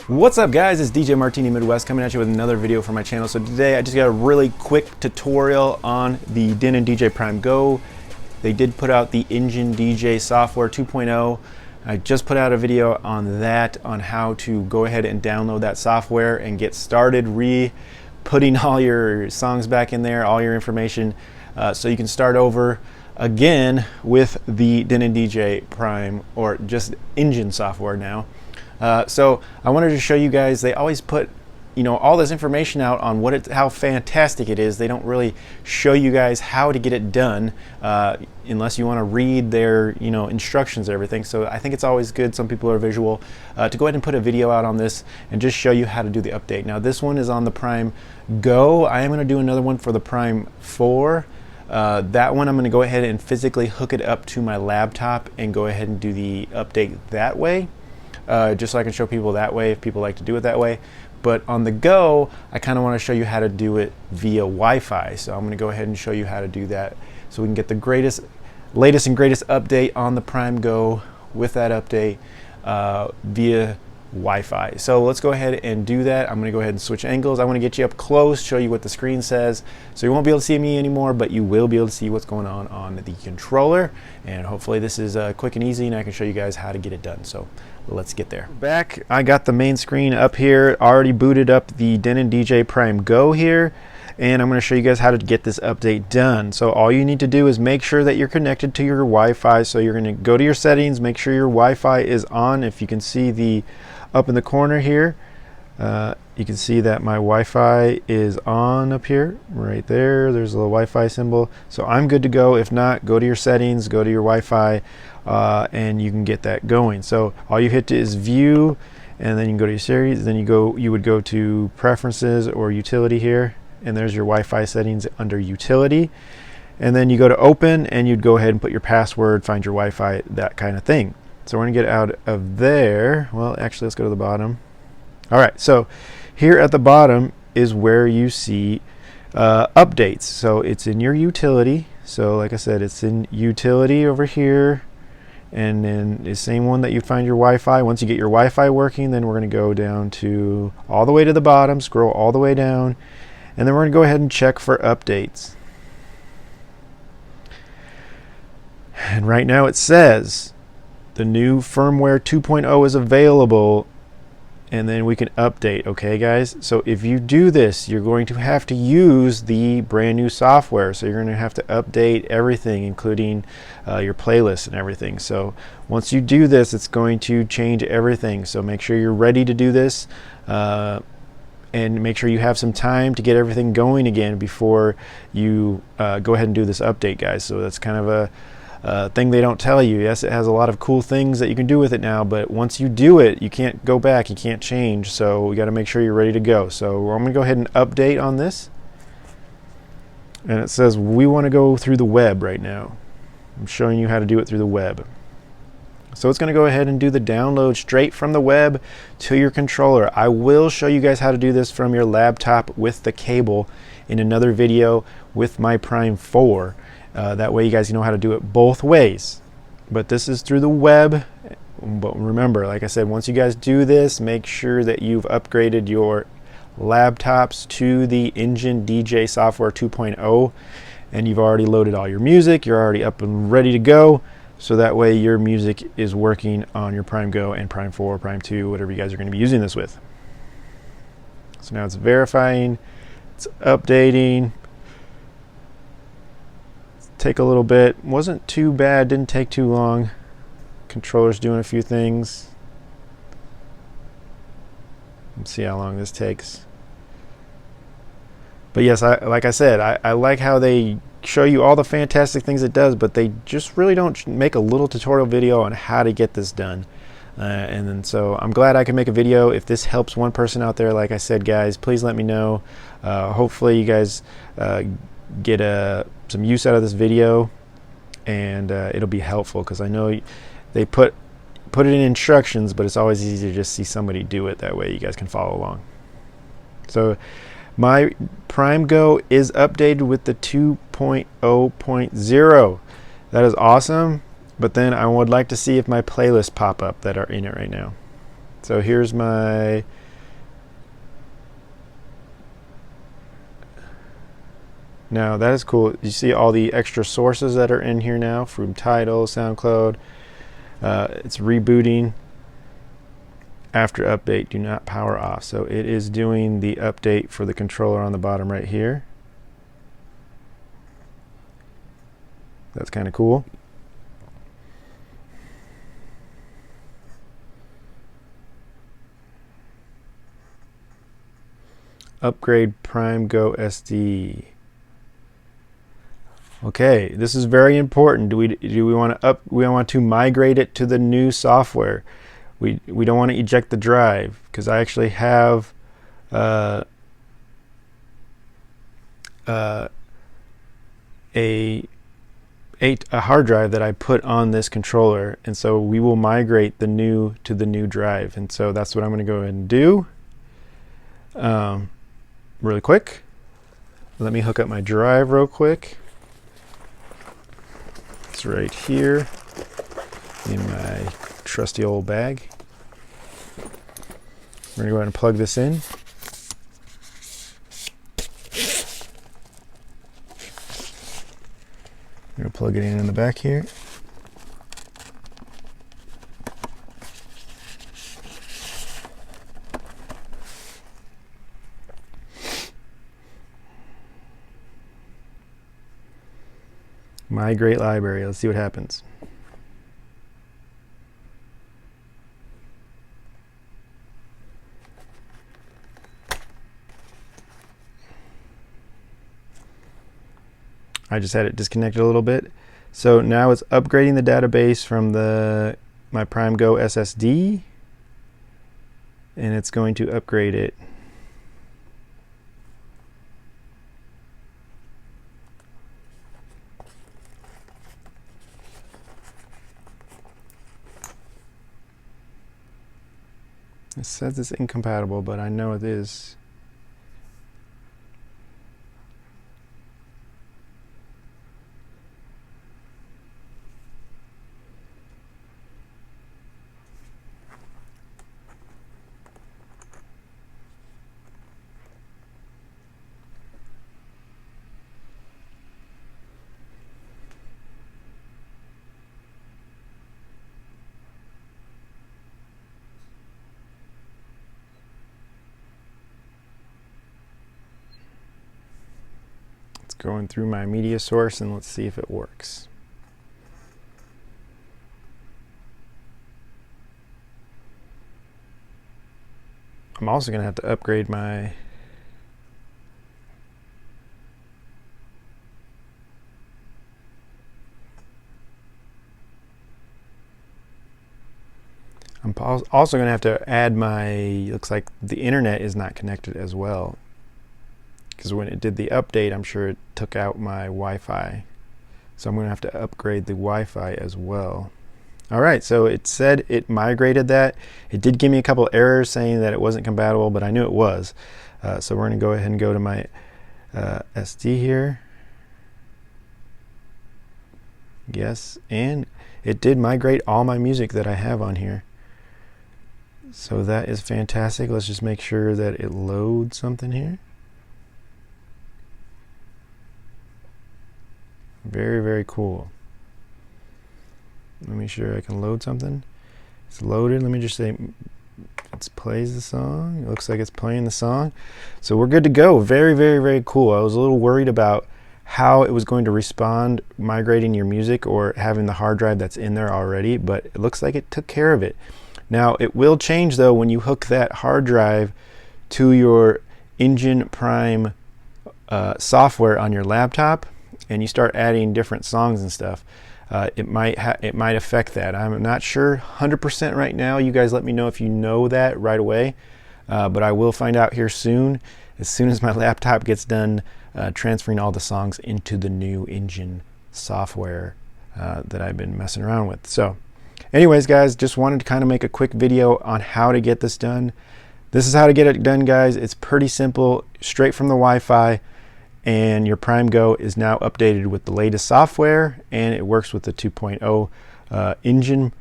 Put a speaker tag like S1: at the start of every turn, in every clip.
S1: What's up guys, it's DJ Martini Midwest coming at you with another video for my channel. So today I just got a really quick tutorial on the Denon Dj Prime Go. They did put out the Engine DJ software 2.0. I just put out a video on that, on how to go ahead and download that software and get started putting all your songs back in there, all your information, so you can start over again with the Denon DJ Prime, or just Engine software now. So I wanted to show you guys, they always put, all this information out on how fantastic it is. They don't really show you guys how to get it done unless you want to read their instructions and everything. So I think it's always good, some people are visual, to go ahead and put a video out on this and just show you how to do the update. Now this one is on the Prime Go. I am going to do another one for the Prime 4. That one I'm going to go ahead and physically hook it up to my laptop and go ahead and do the update that way. Just so I can show people that way if people like to do it that way. But on the Go, I kind of want to show you how to do it via Wi-Fi. So I'm going to go ahead and show you how to do that so we can get the latest and greatest update on the Prime Go with that update via Wi-Fi. So let's go ahead and do that. I'm going to go ahead and switch angles. I want to get you up close, show you what the screen says. So you won't be able to see me anymore, but you will be able to see what's going on the controller. And hopefully this is quick and easy, and I can show you guys how to get it done. So let's get there. Back, I got the main screen up here, already booted up the Denon DJ Prime Go here, and I'm going to show you guys how to get this update done. So all you need to do is make sure that you're connected to your Wi-Fi. So you're going to go to your settings, make sure your Wi-Fi is on. If you can see the up in the corner here, you can see that my Wi-Fi is on up here, right there. There's a little Wi-Fi symbol. So I'm good to go. If not, go to your settings, go to your Wi-Fi, and you can get that going. So all you hit is view, and then you can go to your series. Then you would go to preferences or utility here, and there's your Wi-Fi settings under utility. And then you go to open, and you'd go ahead and put your password, find your Wi-Fi, that kind of thing. So we're gonna get out of there. Well, actually, let's go to the bottom. All right, so here at the bottom is where you see updates. So it's in your utility. So like I said, it's in utility over here, and then the same one that you find your Wi-Fi. Once you get your Wi-Fi working, then we're gonna go down to all the way to the bottom, scroll all the way down, and then we're gonna go ahead and check for updates. And right now it says the new firmware 2.0 is available, and then we can update. Okay guys, so if you do this, you're going to have to use the brand new software. So you're going to have to update everything, including your playlist and everything. So once you do this, it's going to change everything. So make sure you're ready to do this, and make sure you have some time to get everything going again before you go ahead and do this update, guys. So that's kind of a thing they don't tell you. Yes, it has a lot of cool things that you can do with it now, but once you do it, you can't go back, you can't change. So we got to make sure you're ready to go. So I'm going to go ahead and update on this, and it says we want to go through the web right now. I'm showing you how to do it through the web. So it's going to go ahead and do the download straight from the web to your controller. I will show you guys how to do this from your laptop with the cable in another video with my Prime 4. That way you guys know how to do it both ways. But this is through the web. But remember, like I said, once you guys do this, make sure that you've upgraded your laptops to the Engine DJ software 2.0, and you've already loaded all your music. You're already up and ready to go. So that way your music is working on your Prime Go and Prime 4, Prime 2, whatever you guys are going to be using this with. So now it's verifying, it's updating. Take a little bit, wasn't too bad, didn't take too long. Controller's doing a few things. Let's see how long this takes. But yes, like I said, I like how they show you all the fantastic things it does, but they just really don't make a little tutorial video on how to get this done. And then so I'm glad I can make a video. If this helps one person out there, like I said, guys, please let me know. Hopefully you guys get some use out of this video, and it'll be helpful, because I know they put it in instructions, but it's always easy to just see somebody do it. That way you guys can follow along. So my Prime Go is updated with the 2.0.0. That is awesome. But then I would like to see if my playlists pop up that are in it right now. So here's my now that is cool. You see all the extra sources that are in here now from Tidal, SoundCloud. It's rebooting after update. Do not power off. So it is doing the update for the controller on the bottom right here. That's kind of cool. Upgrade Prime Go SD. Okay, this is very important. Do we want to migrate it to the new software? We don't want to eject the drive, because I actually have a hard drive that I put on this controller, and so we will migrate the new to the new drive, and so that's what I'm going to go ahead and do. Really quick, let me hook up my drive real quick. It's right here in my trusty old bag. We're going to go ahead and plug this in. I'm going to plug it in the back here. Migrate library. Let's see what happens. I just had it disconnected a little bit. So now it's upgrading the database from my Prime Go SSD, and it's going to upgrade it. It says it's incompatible, but I know it is. Going through my media source, and let's see if it works. I'm also going to have to upgrade my also going to have to add looks like the internet is not connected as well, because when it did the update, I'm sure it took out my Wi-Fi. So I'm going to have to upgrade the Wi-Fi as well. All right, so it said it migrated that. It did give me a couple errors saying that it wasn't compatible, but I knew it was. So we're going to go ahead and go to my SD here. Yes, and it did migrate all my music that I have on here. So that is fantastic. Let's just make sure that it loads something here. Very, very cool. Let me sure I can load something. It's loaded. Let me just say it plays the song. It looks like it's playing the song. So we're good to go. Very, very, very cool. I was a little worried about how it was going to respond migrating your music or having the hard drive that's in there already, but it looks like it took care of it. Now it will change though when you hook that hard drive to your Engine Prime software on your laptop, and you start adding different songs and stuff. It might affect that. I'm not sure 100% right now. You guys let me know if you know that right away, but I will find out here soon as my laptop gets done transferring all the songs into the new Engine software that I've been messing around with. So anyways guys, just wanted to kind of make a quick video on how to get this done. This is how to get it done, guys. It's pretty simple, straight from the Wi-Fi. And your Prime Go is now updated with the latest software, and it works with the 2.0 engine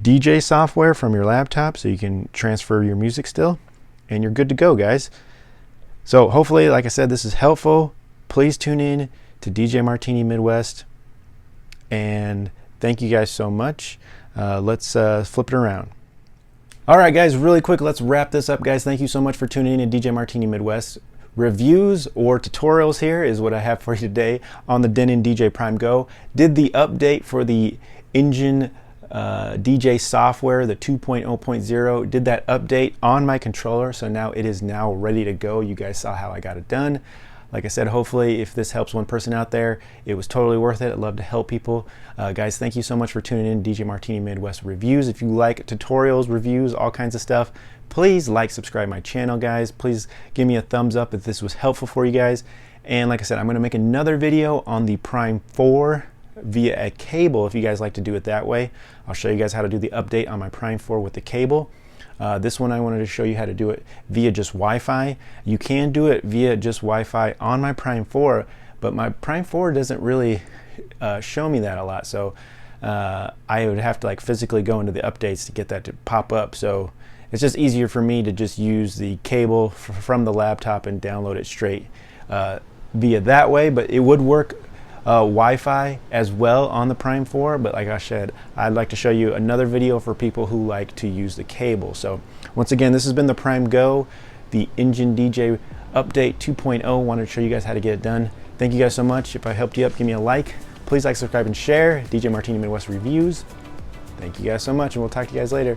S1: DJ software from your laptop so you can transfer your music still, and you're good to go, guys. So hopefully, like I said, this is helpful. Please tune in to DJ Martini Midwest, and thank you guys so much. Let's flip it around. All right, guys, really quick, let's wrap this up, guys. Thank you so much for tuning in to DJ Martini Midwest. Reviews or tutorials here is what I have for you today on the Denon DJ Prime Go. Did the update for the Engine DJ software, the 2.0.0, did that update on my controller, so now it is now ready to go. You guys saw how I got it done. Like I said, hopefully if this helps one person out there, it was totally worth it. I'd love to help people. Guys, thank you so much for tuning in to DJ Martini Midwest Reviews. If you like tutorials, reviews, all kinds of stuff, please like, subscribe my channel, guys. Please give me a thumbs up if this was helpful for you guys. And like I said, I'm gonna make another video on the Prime 4 via a cable if you guys like to do it that way. I'll show you guys how to do the update on my Prime 4 with the cable. This one I wanted to show you how to do it via just Wi-Fi. You can do it via just Wi-Fi on my Prime 4, but my Prime 4 doesn't really show me that a lot, so I would have to like physically go into the updates to get that to pop up. So it's just easier for me to just use the cable from the laptop and download it straight via that way, but it would work Wi-Fi as well on the Prime 4, but like I said, I'd like to show you another video for people who like to use the cable. So once again, this has been the Prime Go, the Engine DJ update 2.0. Wanted to show you guys how to get it done. Thank you guys so much. If I helped you up, give me a like. Please like, subscribe, and share. DJ Martini Midwest Reviews. Thank you guys so much, and we'll talk to you guys later.